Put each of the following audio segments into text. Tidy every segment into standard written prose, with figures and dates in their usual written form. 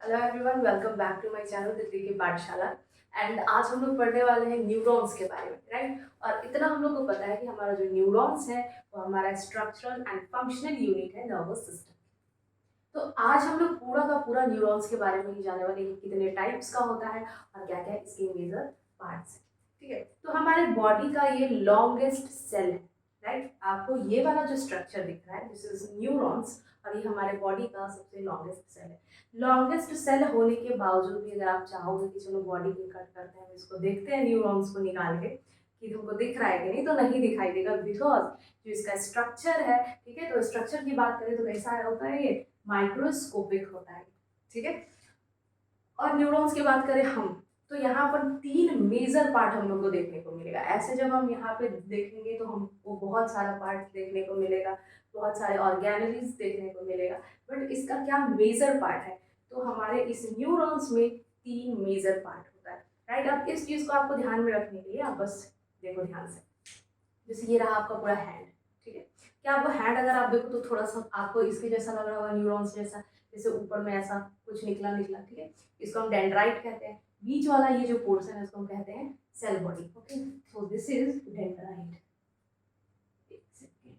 Hello everyone, welcome back to my channel तितली की पाठशाला। एंड आज हम लोग पढ़ने वाले हैं न्यूरॉन्स के बारे में, राइट। और इतना हम लोग को पता है कि हमारा जो न्यूरॉन्स है वो हमारा स्ट्रक्चरल एंड फंक्शनल यूनिट है नर्वस सिस्टम। तो आज हम लोग पूरा का पूरा न्यूरॉन्स के बारे में ही जाने वाले हैं, कितने टाइप्स का होता है और क्या क्या इसके मेजर पार्ट्स हैं। ठीक है, तो हमारे बॉडी का ये लॉन्गेस्ट सेल है, राइट। आपको ये वाला जो स्ट्रक्चर दिख रहा है दिस इज न्यूरॉन्स, और ये हमारे बॉडी का सबसे लॉन्गेस्ट सेल है। लॉन्गेस्ट सेल होने के बावजूद भी अगर आप चाहोगे कि चलो बॉडी को कट करते हैं, इसको देखते हैं न्यूरॉन्स को निकाल के कि तुमको दिख रहा है कि नहीं, तो नहीं दिखाई देगा, बिकॉज जो इसका स्ट्रक्चर है, ठीक है, तो स्ट्रक्चर की बात करें तो कैसा होता है, ये माइक्रोस्कोपिक होता है। ठीक है, और न्यूरॉन्स की बात करें हम, तो यहाँ पर तीन मेजर पार्ट हम लोग को देखने को मिलेगा। ऐसे जब हम यहाँ पे देखेंगे तो हमको बहुत सारा पार्ट देखने को मिलेगा, बहुत सारे ऑर्गेनेलिज देखने को मिलेगा, बट इसका क्या मेजर पार्ट है, तो हमारे इस न्यूरॉन्स में तीन मेजर पार्ट होता है, राइट। अब इस चीज़ को आपको ध्यान में रखने के लिए आप बस देखो ध्यान से। जैसे ये रहा आपका पूरा हैंड, ठीक है, क्या आपको हैंड अगर आप देखो तो थोड़ा सा आपको इसके जैसा लग रहा होगा, न्यूरॉन्स जैसा, जैसे ऊपर में ऐसा कुछ निकला निकला, ठीक है। इसको हम डेंड्राइट कहते हैं। बीच वाला ये जो पोर्शन है उसको हम कहते हैं cell body. Okay, so this is dendrite. एक सेकेंड,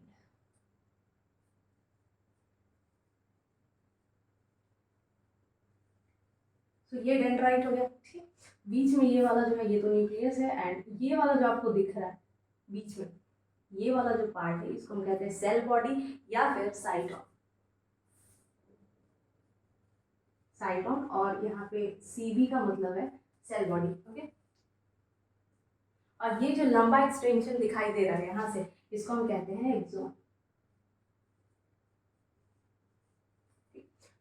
तो ये डेंड्राइट हो गया, ठीक। बीच में ये वाला जो है ये तो न्यूक्लियस है, एंड ये वाला जो आपको दिख रहा है बीच में, ये वाला जो पार्ट है इसको हम कहते हैं सेल बॉडी या फिर साइटोन। साइटोन, और यहाँ पे सीबी का मतलब है सेल बॉडी। ओके, और ये जो लंबा एक्सटेंशन दिखाई दे रहा है यहाँ से, इसको हम कहते हैं एक्सोन।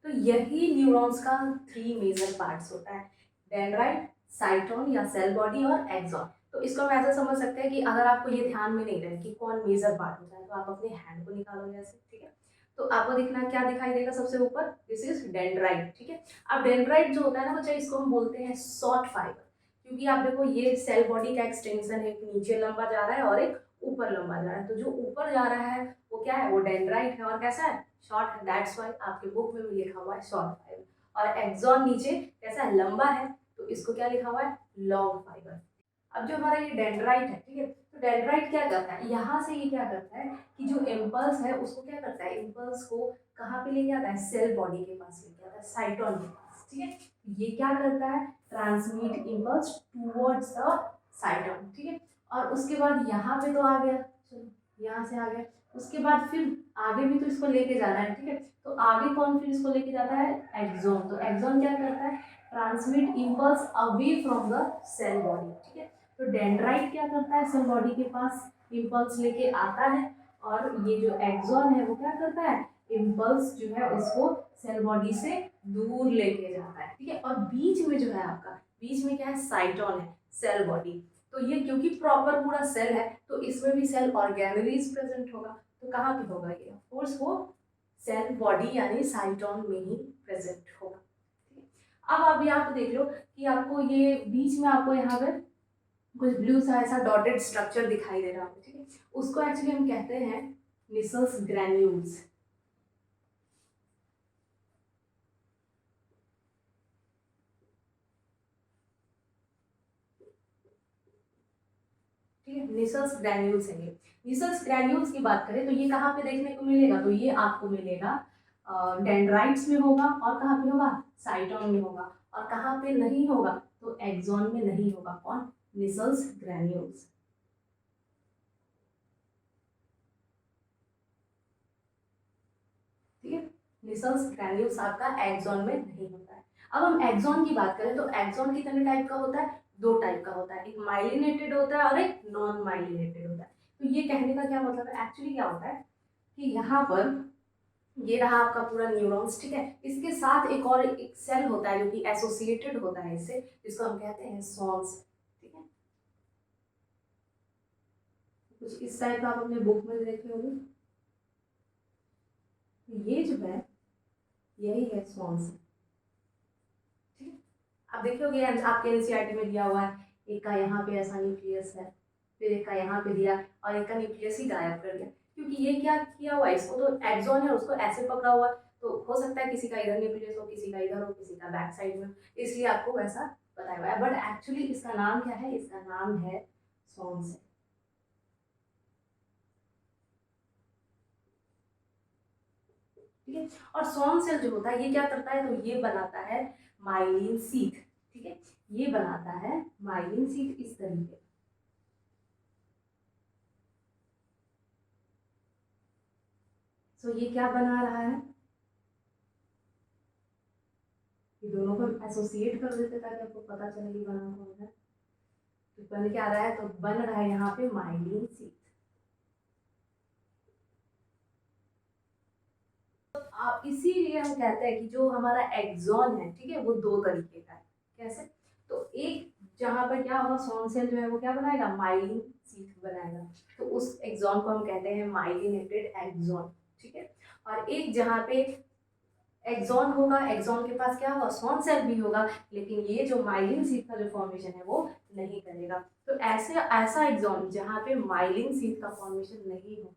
तो यही न्यूरॉन्स का थ्री मेजर पार्ट्स होता है, डेंड्राइट, साइटोन या सेल बॉडी और एक्सॉन। तो इसको हम ऐसा समझ सकते हैं कि अगर आपको ये ध्यान में नहीं रहे कि कौन मेजर पार्ट होता है, तो आप अपने हैंड को निकालोगे ऐसे, ठीक है। तो आपको दिखना क्या दिखाई देगा सबसे ऊपर, दिस इज डेंड्राइट, ठीक है। अब डेंड्राइट जो होता है ना बच्चा, इसको हम बोलते हैं शॉर्ट फाइबर, क्योंकि आप देखो ये सेल बॉडी का एक्सटेंशन है, एक नीचे लंबा जा रहा है और एक ऊपर लंबा जा रहा है। तो जो ऊपर जा रहा है वो क्या है, वो डेंड्राइट है, और कैसा है, शॉर्ट है। दैट्स वाई आपके बुक में भी लिखा हुआ है शॉर्ट फाइबर। और एक्सॉन नीचे कैसा है, लंबा है, तो इसको क्या लिखा हुआ है, लॉन्ग फाइबर। अब जो हमारा ये डेंड्राइट है, ठीक है, तो डेंड्राइट क्या करता है, यहाँ से ये क्या करता है कि जो इम्पल्स है उसको क्या करता है, इम्पल्स को कहाँ पे लेके आता है, सेल बॉडी के पास लेके आता है, साइटोन के पास, ठीक है। ये क्या करता है, ट्रांसमिट इम्पल्स टूवर्ड्स द साइटोन, ठीक है। और उसके बाद यहाँ पे तो आ गया, चलो यहाँ से आ गया, उसके बाद फिर आगे भी तो इसको लेके जाना है, ठीक है। तो आगे कौन फिर इसको लेके जाता है, एक्सोन। तो एक्सोन क्या करता है, transmit impulse away from the cell body, ठीक है। तो डेंड्राइट क्या करता है, सेल बॉडी के पास इम्पल्स लेके आता है, और ये जो एक्सोन है वो क्या करता है, इम्पल्स जो है उसको सेल बॉडी से दूर लेके जाता है, ठीक है। और बीच में जो है आपका, बीच में क्या है, साइटोन है, सेल बॉडी। तो ये क्योंकि प्रॉपर पूरा सेल है तो इसमें भी सेल ऑर्गेनेलिज प्रेजेंट होगा। तो कहाँ पे होगा ये, ऑफ कोर्स वो सेल बॉडी यानी साइटोन में ही प्रेजेंट होगा। ठीक है, अब आप यहाँ पे देख लो कि आपको ये बीच में आपको यहाँ पे कुछ ब्लू सा ऐसा डॉटेड स्ट्रक्चर दिखाई दे रहा है, ठीक है। उसको एक्चुअली हम कहते हैं निसल्स ग्रैन्यूल्स। ठीक है, निसल्स ग्रैन्यूल्स है ये। निसल्स ग्रैन्यूल्स की बात करें तो ये कहाँ पे देखने को मिलेगा, तो ये आपको मिलेगा डेंड्राइट्स में होगा, और कहाँ पे होगा, साइटोन में होगा। और कहाँ पे नहीं होगा, तो एक्सोन में नहीं होगा, कौन, निसल्स ग्रैन्यूल्स। ठीक है, निसल्स ग्रैन्यूल्स आपका एक्सोन में नहीं होता है। अब हम एक्सोन की बात करें तो एक्सोन कितने टाइप का होता है, दो टाइप का होता है, एक माइलिनेटेड होता है और एक नॉन माइलिनेटेड होता है। तो ये कहने का क्या मतलब है, एक्चुअली क्या होता है कि यहाँ पर ये रहा आपका पूरा न्यूरॉन्स, ठीक है। इसके साथ एक और एक सेल होता है जो कि एसोसिएटेड होता है इससे, जिसको हम कहते हैं सॉन्स। ठीक है, कुछ इस टाइप का आप अपने बुक में देखे होंगे। ये जो है यही है सॉन्स, ठीक है। आप देखे होंगे आपके एनसीईआरटी में दिया हुआ है, एक का यहाँ पे ऐसा न्यूक्लियस है, फिर एक का यहाँ पे दिया, और एक का न्यूक्लियस ही गायब कर दिया, क्योंकि ये क्या किया हुआ है, इसको तो एक्सॉन है उसको ऐसे पकड़ा हुआ है, तो हो सकता है किसी का इधर न्यूक्लियस हो, किसी का इधर हो, किसी का बैक साइड में, इसलिए आपको वैसा बताया हुआ है। बट एक्चुअली इसका नाम क्या है, इसका नाम है सॉन सेल। ठीक है, और सॉन सेल जो होता है ये क्या करता है, तो ये बनाता है माइलिन शीथ। ठीक है, ये बनाता है माइलिन शीथ इस तरीके। सो ये क्या बना रहा है, ये दोनों को एसोसिएट कर देते ताकि आपको पता चले कि बना कौन है। तो बन क्या रहा है, तो बन रहा है यहाँ पे माइलिन शीथ। आप इसीलिए हम कहते हैं कि जो हमारा एक्सॉन है, ठीक है, वो दो तरीके का है। कैसे, तो एक जहाँ पर क्या होगा, सॉन सेल जो है वो क्या बनाएगा, माइलिन शीथ बनाएगा, तो उस एक्सॉन को हम कहते हैं माइलिनेटेड एक्सॉन। ठीक है, और एक जहाँ पे एक्सॉन होगा, एक्सॉन के पास क्या होगा, सॉन सेल भी होगा, लेकिन ये जो माइलिन शीथ का जो फॉर्मेशन है वो नहीं करेगा। तो ऐसे ऐसा एक्सॉन जहाँ पे माइलिन शीथ का फॉर्मेशन नहीं हो,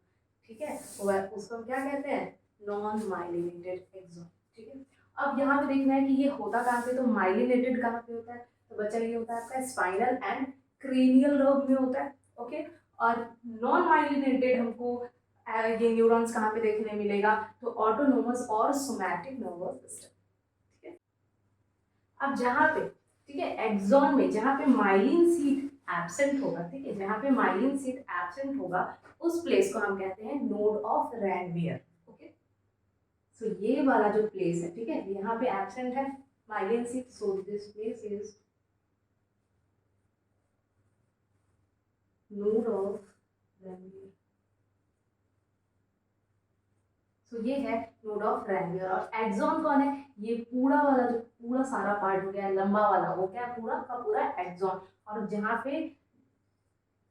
ठीक है, उसको हम क्या कहते हैं, नॉन माइलिनेटेड एक्सॉन। ठीक है, अब यहाँ पे देखना है कि ये होता कहाँ पे, तो माइलिनेटेड कहाँ पे होता है, तो बच्चा ये होता है आपका स्पाइनल एंड क्रेनियल लोब में होता है। ओके, और नॉन माइलिनेटेड हमको ये न्यूरॉन्स कहाँ पे देखने मिलेगा, तो ऑटोनोमस और सोमैटिक नर्वस सिस्टम। ठीक है, अब जहाँ पे, ठीक है, एक्सॉन में जहाँ पे माइलिन शीथ एब्सेंट होगा, ठीक है, जहाँ पे माइलिन शीथ एब्सेंट होगा उस प्लेस को हम कहते हैं नोड ऑफ रैनवियर। ओके, सो ये वाला जो प्लेस है, ठीक है, यहाँ पे एब्सेंट है myelin sheath, so this place is node of Ranvier. तो ये है नोड ऑफ रैनवियर। और एक्सॉन कौन है, ये पूरा वाला जो पूरा सारा पार्ट हो गया लंबा वाला, वो क्या है, पूरा का पूरा एक्सॉन। और जहाँ पे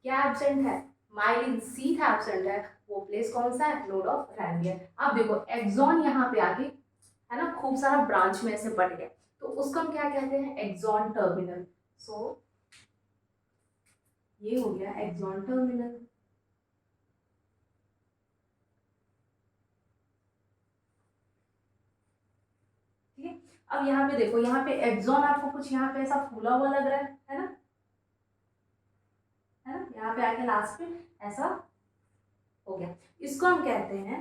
क्या एब्सेंट है, माइलिन शीथ एब्सेंट है, वो प्लेस कौन सा है, नोड ऑफ रैनवियर। अब देखो एक्सॉन यहाँ पे आके है ना खूब सारा ब्रांच में से बट गया, तो उसको हम क्या कहते हैं, एक्सॉन टर्मिनल। सो ये हो गया एक्सॉन टर्मिनल। ठीक है, अब यहाँ पे देखो, यहाँ पे एक्सॉन आपको कुछ यहाँ पे ऐसा फूला हुआ लग रहा है ना, है ना, यहाँ पे आके लास्ट पे ऐसा हो गया, इसको हम कहते हैं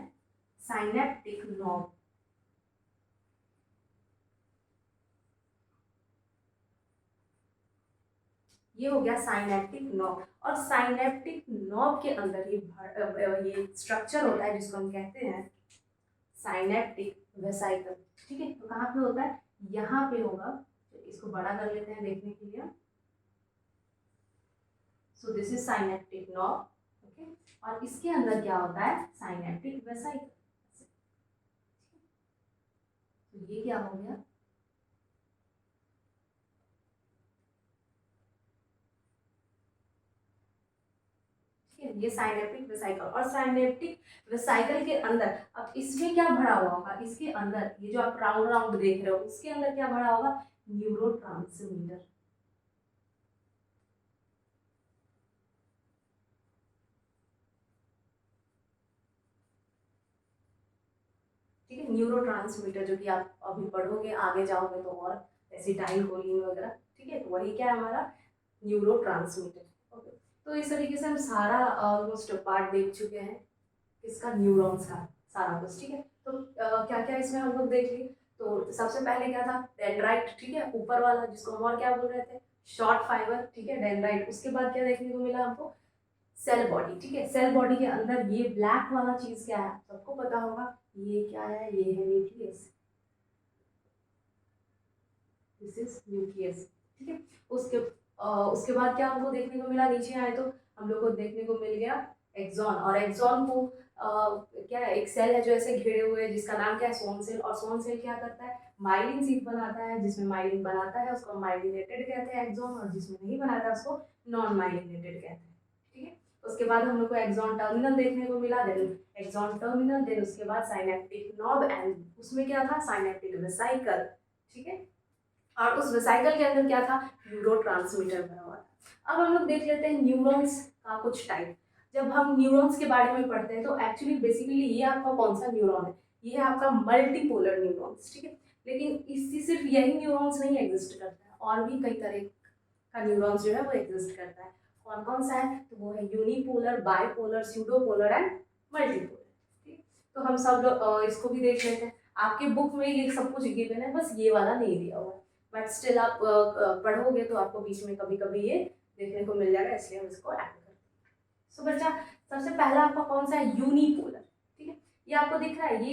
साइनेप्टिक नॉब। ये हो गया साइनेप्टिक नॉब। और साइनेप्टिक नॉब के अंदर ये स्ट्रक्चर होता है जिसको हम कहते हैं साइनेप्टिक वेसाइकल। ठीक है, तो कहाँ पे होता है, यहाँ पे होगा, तो इसको बड़ा कर लेते हैं देखने के लिए। सो this is synaptic knob. Okay, और इसके अंदर क्या होता है, साइनेप्टिक वेसाइकल। तो ये क्या हो गया, ये साइनेप्टिक वेसाइकल। और साइनेप्टिक वेसाइकल के अंदर अब इसमें क्या भरा हुआ होगा, इसके अंदर ये जो आप राउंड राउंड देख रहे हो उसके अंदर क्या भरा होगा, न्यूरोट्रांसमीटर। ठीक है, न्यूरोट्रांसमीटर जो कि आप अभी पढ़ोगे आगे जाओगे तो, और एसिटाइल कोलिन वगैरह। ठीक है, तो वही क्या है हमारा न्यूरोट्रांसमीटर। ओके, तो इस तरीके से हम सारा ऑलमोस्ट पार्ट देख चुके हैं किसका, न्यूरॉन्स का सारा कुछ। ठीक है, तो क्या क्या इसमें हम लोग देख लिए। तो सबसे पहले क्या था, डेंड्राइट। ठीक है, ऊपर वाला जिसको हम और क्या बोल रहे थे, शॉर्ट फाइबर। ठीक है, डेंड्राइट। उसके बाद क्या देखने को मिला हमको, सेल बॉडी। ठीक है, सेल बॉडी के अंदर ये ब्लैक वाला चीज क्या है, सबको पता होगा, ये क्या है, ये है न्यूक्लियस। This is nucleus. ठीक है, उसके बाद क्या हमको देखने को मिला, नीचे आए तो हम लोग को देखने को मिल गया एक्सॉन। और एक्सॉन को क्या है, एक सेल है जो ऐसे घिरे हुए है जिसका नाम क्या है, सोन सेल। और सोन सेल क्या करता है, माइलिन शीथ बनाता है, जिसमें माइलिन बनाता है उसको माइलिनेटेड कहते हैं एक्सॉन, और जिसमें नहीं बनाता उसको नॉन माइलिनेटेड कहते हैं। ठीक है, उसके बाद हम लोग को एक्सॉन टर्मिनल देखने को मिला, देन एक्सॉन टर्मिनल, देन उसके बाद साइनेप्टिक नॉब, एंड उसमें क्या था, साइनेप्टिक वेसाइकल। ठीक है, और उस वेसाइकल के अंदर क्या था, न्यूरोट्रांसमीटर बना हुआ था। अब हम लोग देख लेते हैं न्यूरॉन्स का कुछ टाइप। जब हम न्यूरॉन्स के बारे में पढ़ते हैं तो एक्चुअली बेसिकली ये आपका कौन सा न्यूरॉन है, ये है आपका मल्टीपोलर न्यूरॉन्स, ठीक है। लेकिन इससे सिर्फ यही न्यूरॉन्स नहीं एग्जिस्ट करता है, और भी कई तरह का न्यूरॉन्स जो है वो एग्जिस्ट करता है। कौन कौन सा है, तो वो है यूनिपोलर, बाइपोलर, स्यूडोपोलर एंड मल्टीपोलर, ठीक। तो हम सब लोग इसको भी देख लेते हैं। आपके बुक में ये सब कुछ गिवन है, बस ये वाला नहीं दिया हुआ है, बट स्टिल आप पढ़ोगे तो आपको बीच में कभी कभी ये देखने को मिल जाएगा, इसलिए हम इसको ऐड करते हैं। सो बच्चा, सबसे पहला आपका कौन सा है, यूनिपोलर, ठीक है। ये आपको दिख रहा है,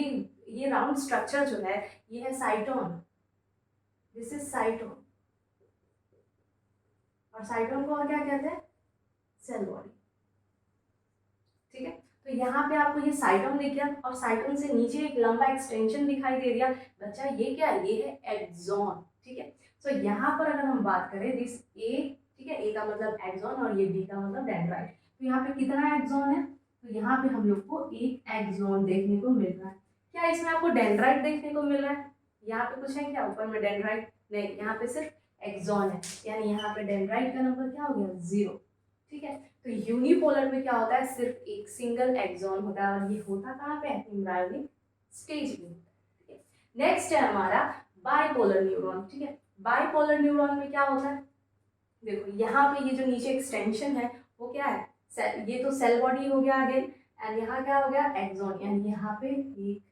ये राउंड स्ट्रक्चर जो है ये है साइटोन, दिस इज साइटोन, और साइटोन को और क्या कहते हैं, सेल बॉडी, ठीक है। तो यहाँ पे आपको ये साइटोन दिख गया, और साइटोन से नीचे एक लंबा एक्सटेंशन दिखाई दे दिया। बच्चा ये क्या है, ये है एक्सॉन, ठीक है। तो यहाँ पर अगर हम बात करें दिस ए, ठीक है, ए का मतलब एक्सॉन और ये बी का मतलब डेंड्राइट। तो यहाँ पे कितना एक्सॉन है, तो यहाँ पे हम लोग को एक एक्सॉन देखने को मिल रहा है। क्या इसमें आपको डेंड्राइट देखने को मिल रहा है, यहाँ पे कुछ है क्या ऊपर में डेंड्राइट, नहीं, यहाँ पे सिर्फ एक्सॉन है, यानी यहाँ पे डेंड्राइट का नंबर क्या हो गया, 0, ठीक है। तो यूनिपोलर में क्या होता है, सिर्फ एक सिंगल एक्सॉन होता है, और ये होता कहाँ पे, एम्ब्रायोनिक स्टेज में, ठीक है। नेक्स्ट है हमारा बाइपोलर न्यूरॉन, ठीक है। बाइपोलर न्यूरॉन में क्या होता है, देखो यहाँ पे ये जो नीचे एक्सटेंशन है वो क्या है, ये तो सेल बॉडी हो गया आगे, एंड यहाँ क्या हो गया, एक्सॉन, यानी यहाँ पे एक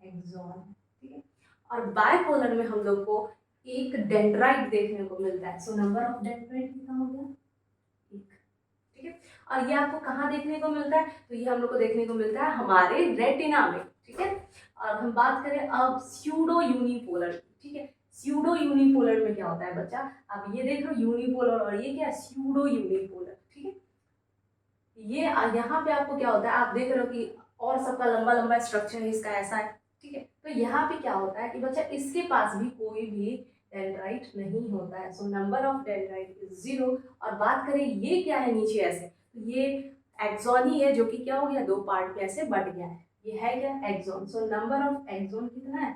एक्सॉन है, ठीक है। और बाइपोलर में हम लोग को एक डेंड्राइट देखने को मिलता है। सो नंबर ऑफ डेंड्राइट कितना हो गया, एक, ठीक है। और ये आपको कहाँ देखने को मिलता है, तो ये हम लोग को देखने को मिलता है हमारे रेटिना में, ठीक है। और हम बात करें अब स्यूडो यूनिपोलर, ठीक है। स्यूडो यूनिपोलर में क्या होता है बच्चा, आप ये देख लो यूनिपोलर, और ये क्या है, स्यूडो यूनिपोलर, ठीक है। ये यहाँ पे आपको क्या होता है, आप देख रहे हो कि और सबका लंबा लंबा स्ट्रक्चर है, इसका ऐसा है, ठीक है। तो यहाँ पे क्या होता है कि बच्चा इसके पास भी कोई भी डेंड्राइट नहीं होता है। सो नंबर ऑफ डेंड्राइट इज 0। और बात करें ये क्या है नीचे ऐसे, तो ये एक्सॉन ही है, जो कि क्या हो गया, दो पार्ट में ऐसे बट गया है, ये है क्या, axon. So number of axon कितना है,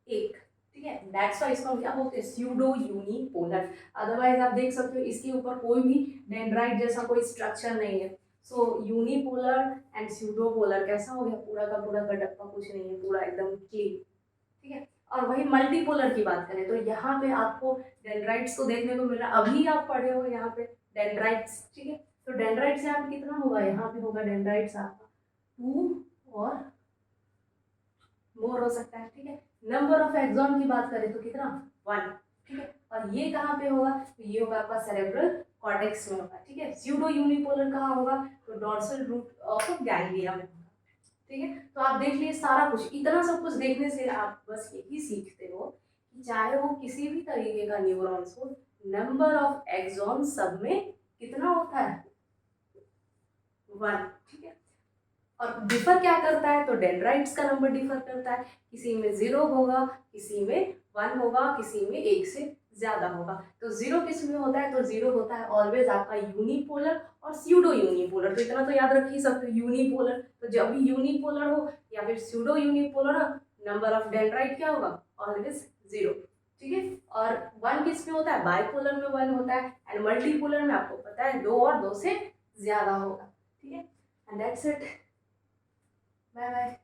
एक, ठीक है। दैट्स व्हाई इसको हम क्या बोलते हैं, स्यूडो यूनिपोलर। अदरवाइज आप देख सकते हो इसके ऊपर कोई भी डेंड्राइट जैसा कोई स्ट्रक्चर नहीं है। सो यूनिपोलर एंड स्यूडोपोलर कैसा हो गया, पूरा का पूरा गडप्पा, कुछ नहीं है, पूरा एकदम क्लीन, ठीक है। और वही मल्टीपोलर की बात करें तो यहाँ पे आपको डेंड्राइट्स को देखने को मिल रहा है, अभी आप पढ़े हो यहाँ पे डेंड्राइट्स, ठीक है। तो डेंड्राइट से आप कितना होगा, यहाँ पे होगा डेंड्राइट्स आपका 2 और मोर हो सकता है, ठीक है। नंबर ऑफ एक्सॉन की बात करें तो कितना, 1, ठीक है। और ये कहाँ पे होगा, तो ये होगा आपका सेरेब्रल कॉर्टेक्स में होगा, ठीक है। स्यूडो यूनिपोलर कहाँ होगा, तो डॉर्सल रूट ऑफ गैंग्लिया में होगा, ठीक है। तो आप देख लिए सारा कुछ, इतना सब कुछ देखने से आप बस यही सीखते हो कि चाहे वो किसी भी तरीके का न्यूरॉन्स हो, नंबर ऑफ एक्सॉन सब में कितना होता है, 1, ठीक है। और डिफर क्या करता है, तो डेंड्राइट्स का नंबर डिफर करता है, किसी में 0 होगा, किसी में 1 होगा, किसी में 1 से ज्यादा होगा। तो 0 किस में होता है, तो 0 होता है ऑलवेज आपका यूनिपोलर और स्यूडो यूनिपोलर। तो इतना तो याद रख ही सकते हो, यूनिपोलर, तो जब भी यूनिपोलर हो या फिर स्यूडो यूनिपोलर हो, नंबर ऑफ डेंड्राइट क्या होगा, ऑलवेज 0, ठीक है। और 1 किस में होता है, बाइपोलर में 1 होता है, एंड मल्टीपोलर में आपको पता है 2 और 2 से ज्यादा होगा, ठीक है। And that's it, bye bye.